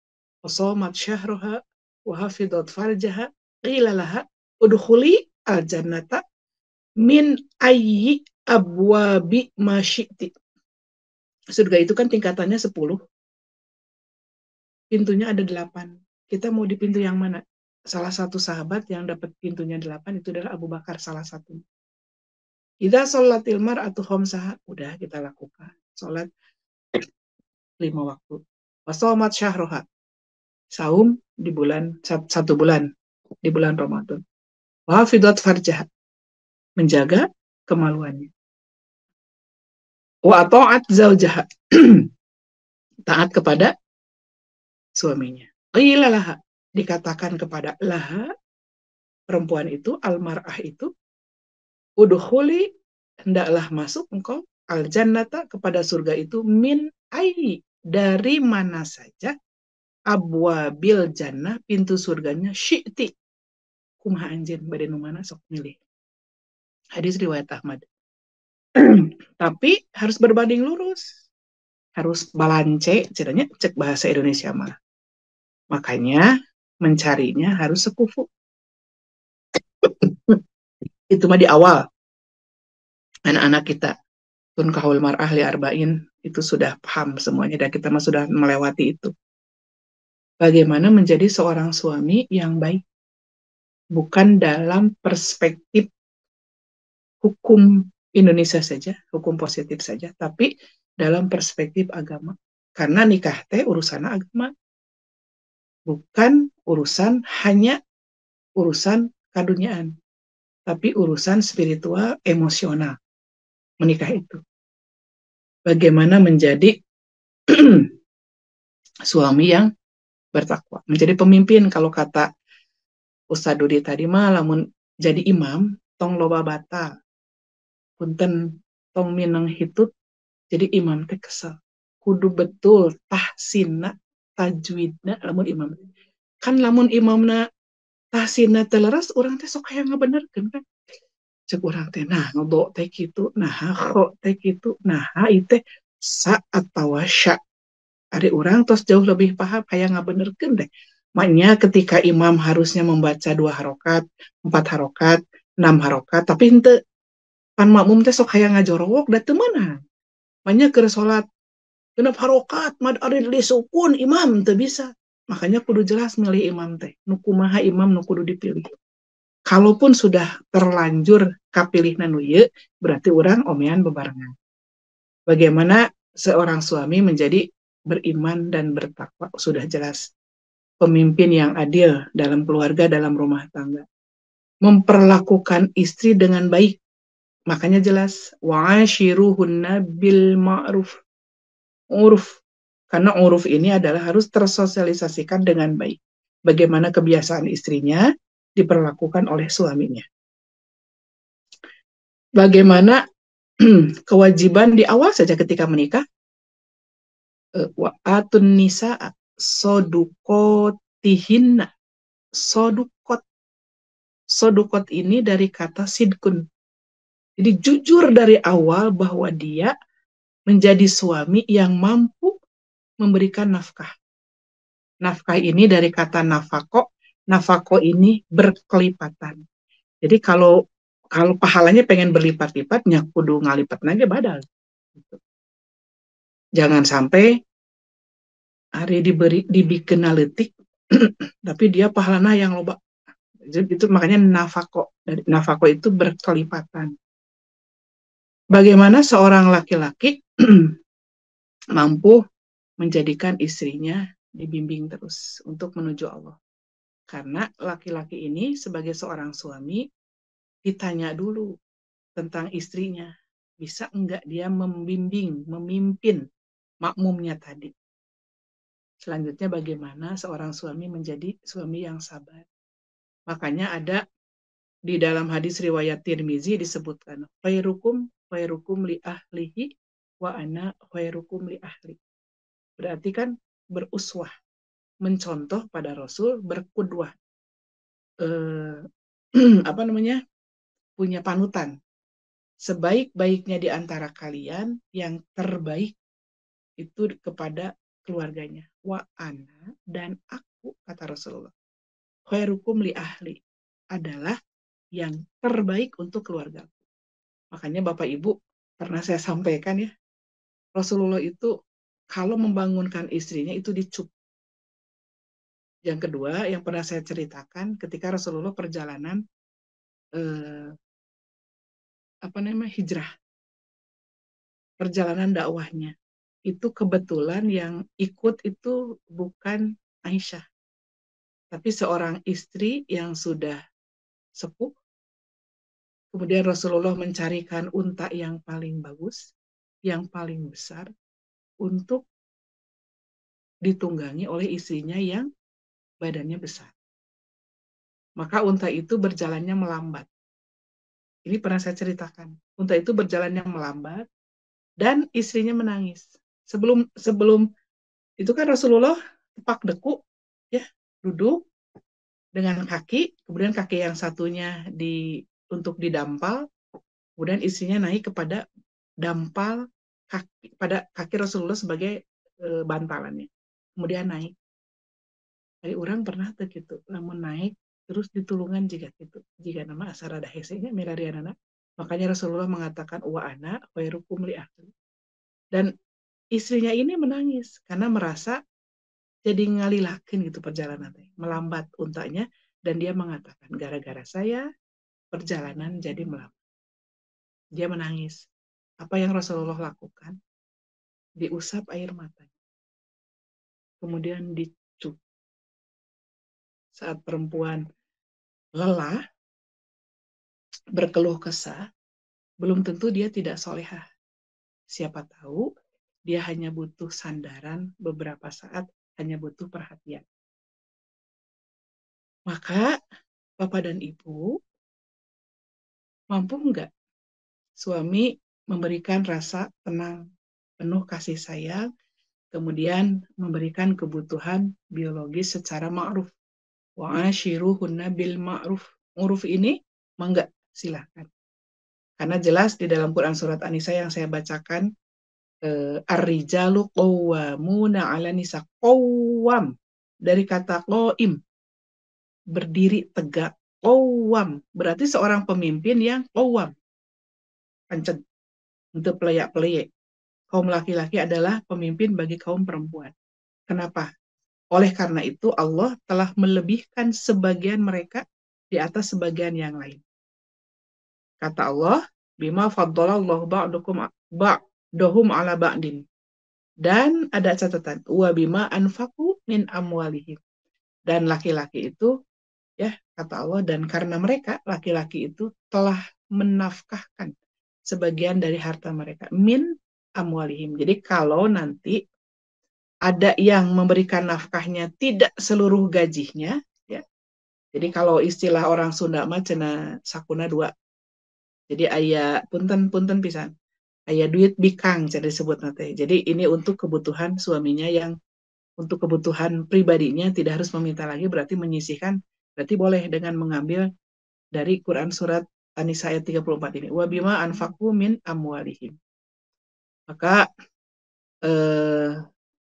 wa shamat syahraha wa hafidhat farjaha qila laha udkhuli al-jannata min ayyi abwabi ma syi'ti. Surga itu kan tingkatannya 10. Pintunya ada 8. Kita mau di pintu yang mana? Salah satu sahabat yang dapat pintunya 8 itu adalah Abu Bakar, salah satu. Idza shallatil mar'atu khamsaha, udah kita lakukan. Salat 5 waktu. Wa shamat syahraha, saum di bulan 1 bulan di bulan Ramadan. Wa hafidhat farjah, menjaga kemaluannya. Wa ta'at zaujaha, taat kepada suaminya. Qila laha, dikatakan kepada laha, perempuan itu, almar'ah itu, udkhuli, hendaklah masuk engkau al-jannata, kepada surga itu, min ayyi, dari mana saja, abwabil jannah, pintu surganya, syi'ti, kumaha anjeun bade nu mana sok milih. Hadis riwayat Ahmad. Tapi harus berbanding lurus, harus balance, ceritanya cek bahasa Indonesia mah. Makanya mencarinya harus sekufu. Itu mah di awal. Anak-anak kita tun kahul mar'ah li arba'in itu sudah paham semuanya dan kita mah sudah melewati itu. Bagaimana menjadi seorang suami yang baik, bukan dalam perspektif hukum Indonesia saja, hukum positif saja, tapi dalam perspektif agama. Karena nikah teh urusan agama, bukan hanya urusan kaduniaan, tapi urusan spiritual, emosional. Menikah itu bagaimana menjadi suami yang bertakwa, menjadi pemimpin. Kalau kata Ustaz Dudi tadi mah, lamun jadi imam tong loba batal, punten tong minang hitut jadi imam teh kesel, kudu betul tahsinna tajwidna. Lamun imam kan, lamun imamna tahsinna teleres, orang teh sok hayang ngabenerkeun kan, cek urang teh nah ngodo teh kitu, nah kho teh kitu, nah itu sa atawa sya. Ari urang tos jauh lebih paham hayang ngabenerkeun deh. Makanya ketika imam harusnya membaca 2 harokat, 4 harokat, 6 harokat, tapi henteu pan makmum teh sok hayang ngajorowok da teu meunang. Makanya keur salat 6 harokat mad ari disukun imam teu bisa. Makanya kudu jelas milih imam teh. Nu kumaha imam nu kudu dipilih. Kalaupun sudah terlanjur kapilihna nu ieu, berarti urang omean bebarengan. Bagaimana seorang suami menjadi beriman dan bertakwa, sudah jelas. Pemimpin yang adil dalam keluarga, dalam rumah tangga. Memperlakukan istri dengan baik. Makanya jelas, wa'ashiruhunna bil ma'ruf. Uruf. Karena uruf ini adalah harus tersosialisasikan dengan baik. Bagaimana kebiasaan istrinya diperlakukan oleh suaminya. Bagaimana kewajiban di awal saja ketika menikah, wa atun nisa sodukotihinna. Sodukot ini dari kata sidkun. Jadi jujur dari awal bahwa dia menjadi suami yang mampu memberikan nafkah. Nafkah ini dari kata nafako. Nafako ini berkelipatan. Jadi kalau pahalanya pengen berlipat-lipat, kudu ngalipat naga badal. Jangan sampai hari dibikin letik, tapi dia pahalanya yang loba. Itu makanya nafako. Nafako itu berkelipatan. Bagaimana seorang laki-laki mampu menjadikan istrinya dibimbing terus untuk menuju Allah. Karena laki-laki ini sebagai seorang suami ditanya dulu tentang istrinya. Bisa enggak dia membimbing, memimpin makmumnya tadi. Selanjutnya bagaimana seorang suami menjadi suami yang sabar. Makanya ada di dalam hadis riwayat Tirmizi disebutkan, khairukum li ahlihi wa ana khairukum li ahli. Berarti kan beruswah, mencontoh pada Rasul, berkudwah. Punya panutan. Sebaik-baiknya di antara kalian, yang terbaik itu kepada keluarganya. Wa ana, dan aku, kata Rasulullah, khairukum li ahli, adalah yang terbaik untuk keluarga. Makanya Bapak Ibu, pernah saya sampaikan ya, Rasulullah itu kalau membangunkan istrinya itu dicup. Yang kedua, yang pernah saya ceritakan, ketika Rasulullah perjalanan hijrah, perjalanan dakwahnya, itu kebetulan yang ikut itu bukan Aisyah, tapi seorang istri yang sudah sepuh. Kemudian Rasulullah mencarikan unta yang paling bagus, yang paling besar, untuk ditunggangi oleh istrinya yang badannya besar. Maka unta itu berjalannya melambat. Ini pernah saya ceritakan. Unta itu berjalannya melambat dan istrinya menangis. Sebelum itu kan Rasulullah tepak deku, ya, duduk dengan kaki, kemudian kaki yang satunya untuk didampal, kemudian istrinya naik kepada dampal pada kaki Rasulullah sebagai bantalannya. Kemudian naik. Dari orang pernah tuh gitu, namun naik terus ditulungan jika nama asara dahesenya mirarianana. Makanya Rasulullah mengatakan wa ana khairukum li ahli. Dan istrinya ini menangis karena merasa jadi ngalilakin gitu perjalanan, melambat untanya, dan dia mengatakan gara-gara saya perjalanan jadi melambat. Dia menangis. Apa yang Rasulullah lakukan? Diusap air mata. Kemudian dicup. Saat perempuan lelah, berkeluh kesah, belum tentu dia tidak solehah. Siapa tahu dia hanya butuh sandaran beberapa saat, hanya butuh perhatian. Maka Bapak dan Ibu, mampu enggak suami memberikan rasa tenang, penuh kasih sayang, kemudian memberikan kebutuhan biologis secara ma'ruf. Wa ashiruhunna bil ma'ruf. Ma'ruf ini mangga, silahkan. Karena jelas di dalam Quran surat An-Nisa yang saya bacakan, ar-rijalu qawwamuna 'ala nisa. Qawwam dari kata qaim, berdiri tegak. Qawwam berarti seorang pemimpin yang qawwam, pancen untuk pelayak-pelayak. Kaum laki-laki adalah pemimpin bagi kaum perempuan. Kenapa? Oleh karena itu Allah telah melebihkan sebagian mereka di atas sebagian yang lain. Kata Allah, bima faddalallahu ba'dahum ala ba'din. Dan ada catatan, wa bima anfaqu min amwalihim. Dan laki-laki itu, ya, kata Allah, dan karena mereka laki-laki itu telah menafkahkan sebagian dari harta mereka, min amwalihim. Jadi kalau nanti ada yang memberikan nafkahnya tidak seluruh gajinya, ya. Jadi kalau istilah orang Sunda mah cenah sakuna dua. Jadi aya punten pisan. aya duit bikang jadi disebut nanti. Jadi ini untuk kebutuhan suaminya, yang untuk kebutuhan pribadinya tidak harus meminta lagi, berarti menyisihkan, berarti boleh dengan mengambil dari Quran surat An-Nisa ayat 34 ini. Wa bima anfaqu min amwalihim. Maka eh,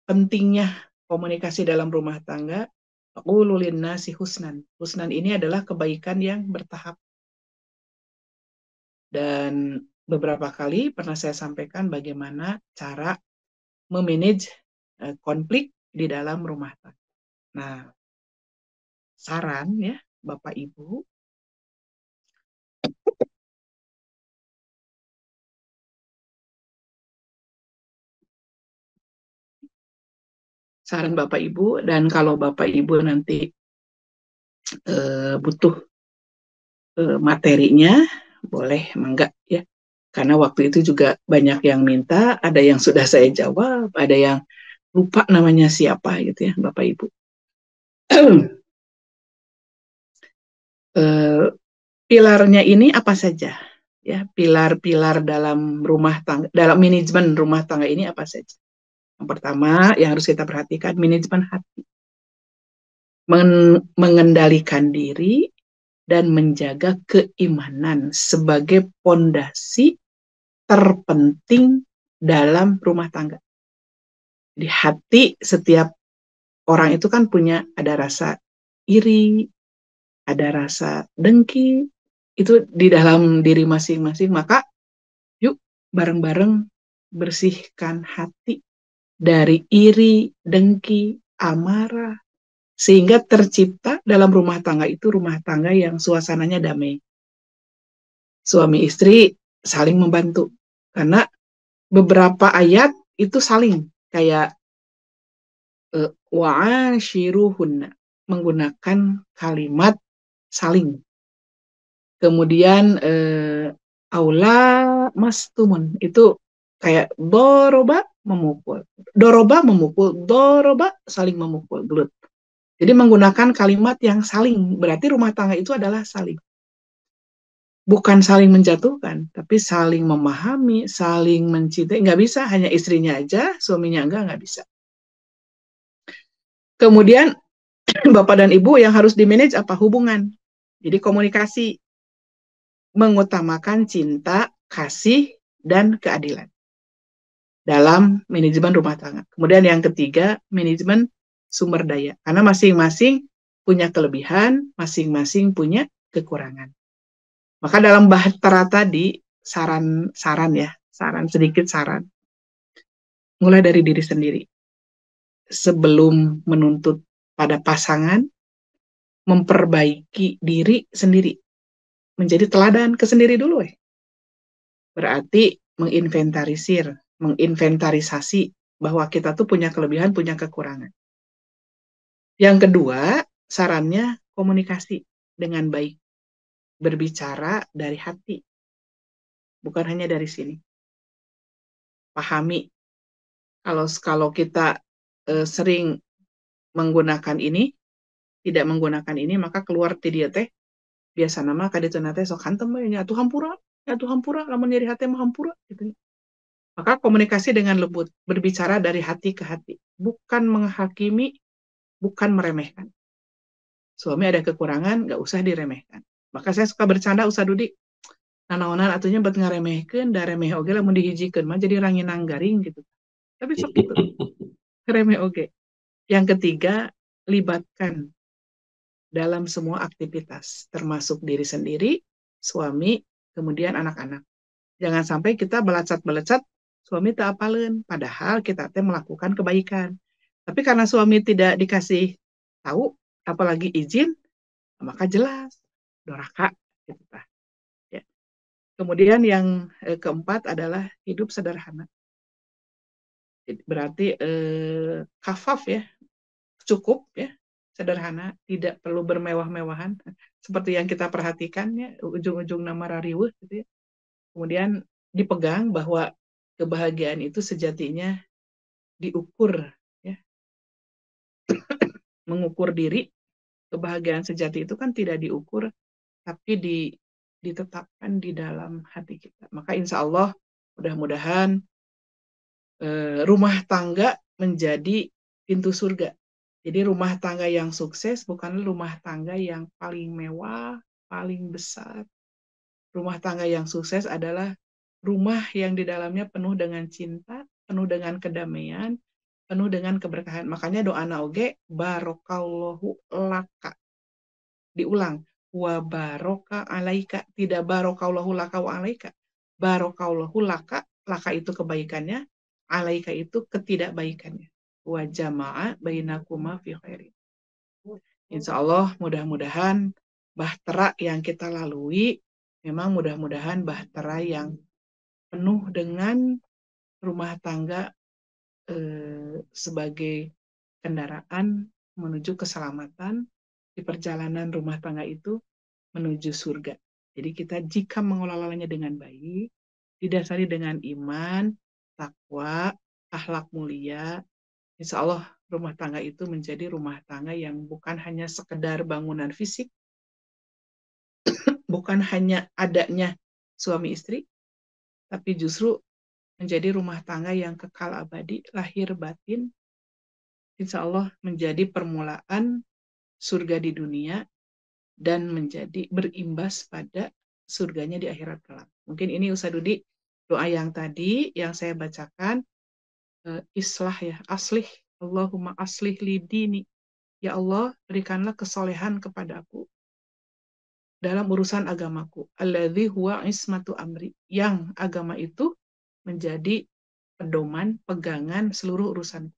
pentingnya komunikasi dalam rumah tangga, qulu linnasi husnan. Husnan ini adalah kebaikan yang bertahap. Dan beberapa kali pernah saya sampaikan bagaimana cara memanage konflik di dalam rumah tangga. Nah, saran ya Bapak Ibu, saran Bapak Ibu, dan kalau Bapak Ibu nanti butuh materinya, boleh enggak ya. Karena waktu itu juga banyak yang minta, ada yang sudah saya jawab, ada yang lupa namanya siapa gitu ya Bapak Ibu. Pilarnya ini apa saja? Ya, pilar-pilar dalam rumah tangga, dalam manajemen rumah tangga ini apa saja? Yang pertama yang harus kita perhatikan, manajemen hati. Mengendalikan diri dan menjaga keimanan sebagai pondasi terpenting dalam rumah tangga. Di hati setiap orang itu kan punya, ada rasa iri, ada rasa dengki, itu di dalam diri masing-masing. Maka yuk bareng-bareng bersihkan hati dari iri, dengki, amarah, sehingga tercipta dalam rumah tangga itu rumah tangga yang suasananya damai. Suami istri saling membantu. Karena beberapa ayat itu saling, kayak wa'ashiruhunna, menggunakan kalimat saling. Kemudian aula mastumun, itu kayak doroba memukul, doroba saling memukul, gelut. Jadi menggunakan kalimat yang saling, berarti rumah tangga itu adalah saling. Bukan saling menjatuhkan, tapi saling memahami, saling mencintai. Nggak bisa hanya istrinya aja, suaminya nggak bisa. Kemudian Bapak dan Ibu yang harus di-manage apa? Hubungan. Jadi komunikasi, mengutamakan cinta, kasih, dan keadilan dalam manajemen rumah tangga. Kemudian yang ketiga, manajemen sumber daya. Karena masing-masing punya kelebihan, masing-masing punya kekurangan. Maka dalam bahtera tadi, saran ya, sedikit saran. Mulai dari diri sendiri. Sebelum menuntut pada pasangan, memperbaiki diri sendiri. Menjadi teladan ke sendiri dulu. Berarti menginventarisasi bahwa kita tuh punya kelebihan, punya kekurangan. Yang kedua, sarannya komunikasi dengan baik. Berbicara dari hati. Bukan hanya dari sini. Pahami. Kalau kita sering menggunakan ini, tidak menggunakan ini, maka keluar ti dia teh biasa nama kadituna teh sok hantem we nya atuh hampura, lamun nyeri hati mah hampura gitu. Maka komunikasi dengan lembut, berbicara dari hati ke hati, bukan menghakimi, bukan meremehkan. Suami ada kekurangan, nggak usah diremehkan. Maka saya suka bercanda, usah Dudi, nanaonan atunya buat ngaremehkeun, da remeh oge lamun dihijikeun mah jadi ranginang garing gitu. Tapi sok gitu, remeh oge. Yang ketiga, libatkan dalam semua aktivitas, termasuk diri sendiri, suami, kemudian anak-anak. Jangan sampai kita belacat-belacat, suami tak apaleun, padahal kita teh melakukan kebaikan. Tapi karena suami tidak dikasih tahu, apalagi izin, maka jelas doraka gitu tah. Ya. Kemudian yang keempat adalah hidup sederhana. Berarti kafaf ya, cukup ya, sederhana, tidak perlu bermewah-mewahan seperti yang kita perhatikan ya, ujung-ujung nama rariweuh gitu ya. Kemudian dipegang bahwa kebahagiaan itu sejatinya diukur ya, mengukur diri. Kebahagiaan sejati itu kan tidak diukur, tapi ditetapkan di dalam hati kita. Maka insya Allah Mudah-mudahan rumah tangga menjadi pintu surga. Jadi rumah tangga yang sukses bukanlah rumah tangga yang paling mewah, paling besar. Rumah tangga yang sukses adalah rumah yang di dalamnya penuh dengan cinta, penuh dengan kedamaian, penuh dengan keberkahan. Makanya doa naoge barokallahu laka. Diulang, wa baroka alaika, tidak barokallahu laka wa alaika. Barokallahu laka, laka itu kebaikannya, alaika itu ketidakbaikannya. Wa jama'a bainakuma fi khairin. Insya Allah mudah-mudahan bahtera yang kita lalui memang mudah-mudahan bahtera yang penuh dengan rumah tangga sebagai kendaraan menuju keselamatan di perjalanan rumah tangga itu menuju surga. Jadi kita jika mengelolanya dengan baik, didasari dengan iman, takwa, akhlak mulia, insya Allah rumah tangga itu menjadi rumah tangga yang bukan hanya sekedar bangunan fisik, bukan hanya adanya suami istri, tapi justru menjadi rumah tangga yang kekal abadi, lahir batin, insya Allah menjadi permulaan surga di dunia dan menjadi berimbas pada surganya di akhirat kelak. Mungkin ini Ustaz Dudi, doa yang tadi yang saya bacakan, islah ya, aslih, Allahumma aslih li dini. Ya Allah, berikanlah kesolehan kepadaku dalam urusan agamaku. Alladzi huwa ismatu amri. Yang agama itu menjadi pedoman, pegangan seluruh urusan.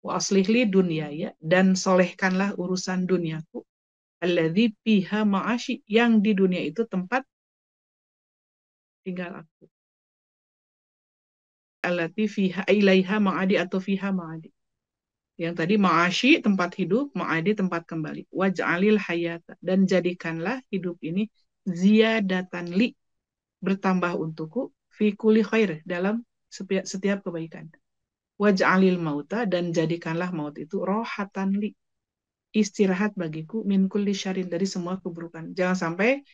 Wa aslih li dunyaya, dan solehkanlah urusan duniaku. Alladzi fiha ma'ashi, yang di dunia itu tempat tinggal aku. Allati fiha ilaiha ma'adi atau fiha ma'adi. Yang tadi ma'ashi tempat hidup, ma'adi tempat kembali. Waj'alil hayata, dan jadikanlah hidup ini ziyadatan li, bertambah untukku, fi kulli khair, dalam setiap kebaikan. Waj'alil mauta, dan jadikanlah maut itu rohatan li, istirahat bagiku, min kulli syarin, dari semua keburukan. Jangan sampai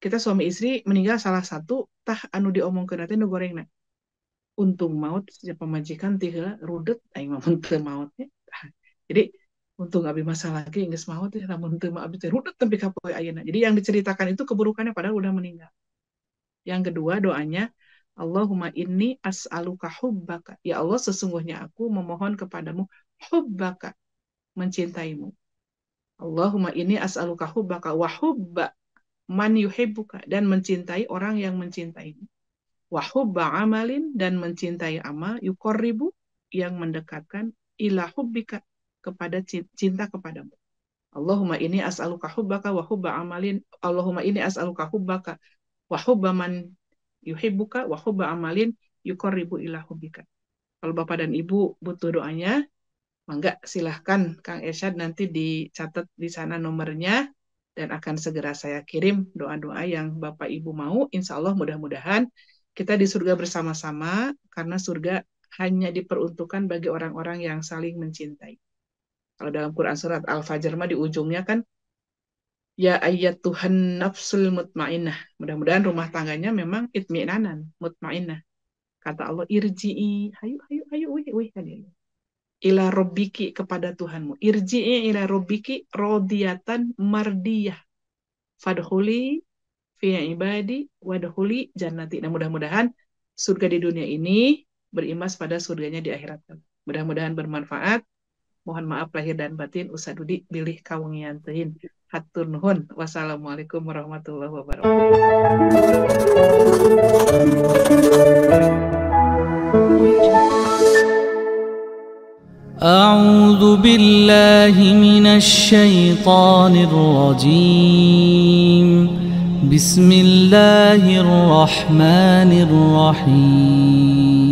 kita suami istri meninggal salah satu, tah anu diomongkeun teh nu gorengna. Untung maut pemajikan tiheula rudet aing mah mun teu mautnya. Jadi untung abi masa lagi geus maut ya, lamun teu mah abi teh rudet tempi ka poe ayeuna. Jadi yang diceritakan itu keburukannya padahal udah meninggal. Yang kedua doanya, Allahumma inni as'aluka hubbaka. Ya Allah, sesungguhnya aku memohon kepadamu hubbaka, mencintaimu. Allahumma inni as'aluka hubbaka wa hubba man yuhibbuka, dan mencintai orang yang mencintaimu. Wa hubba amalin, dan mencintai amal, yuqarribu, yang mendekatkan, ila hubbika, kepada cinta kepadamu. Allahumma inni as'aluka hubbaka wa hubba amalin. Allahumma inni as'aluka hubbaka wa hubba man yuhibbuka wa hubba amalin yuqarribu ila hubbika. Kalau Bapak dan Ibu butuh doanya, mangga silahkan Kang Irsyad nanti dicatat di sana nomornya, dan akan segera saya kirim doa-doa yang Bapak Ibu mau. Insya Allah mudah-mudahan kita di surga bersama-sama, karena surga hanya diperuntukkan bagi orang-orang yang saling mencintai. Kalau dalam Quran surat Al-Fajr mah di ujungnya kan, ya ayyatuhan nafsul mutmainnah. Mudah-mudahan rumah tangganya memang itminanan, mutmainnah. Kata Allah, irji'i, hayu, wih, ila robbiki, kepada Tuhanmu. Irji'i ila robbiki rodiyatan mardiyah. Fadkhuli fi ibadi wadkhuli jannati. Nah, mudah-mudahan surga di dunia ini berimbas pada surganya di akhirat. Mudah-mudahan bermanfaat. Mohon maaf lahir dan batin, Ustaz Dudi bilih kawengian teuing. Hatur nuhun. Wassalamualaikum warahmatullahi wabarakatuh. أعوذ بالله من الشيطان الرجيم. بسم الله الرحمن الرحيم.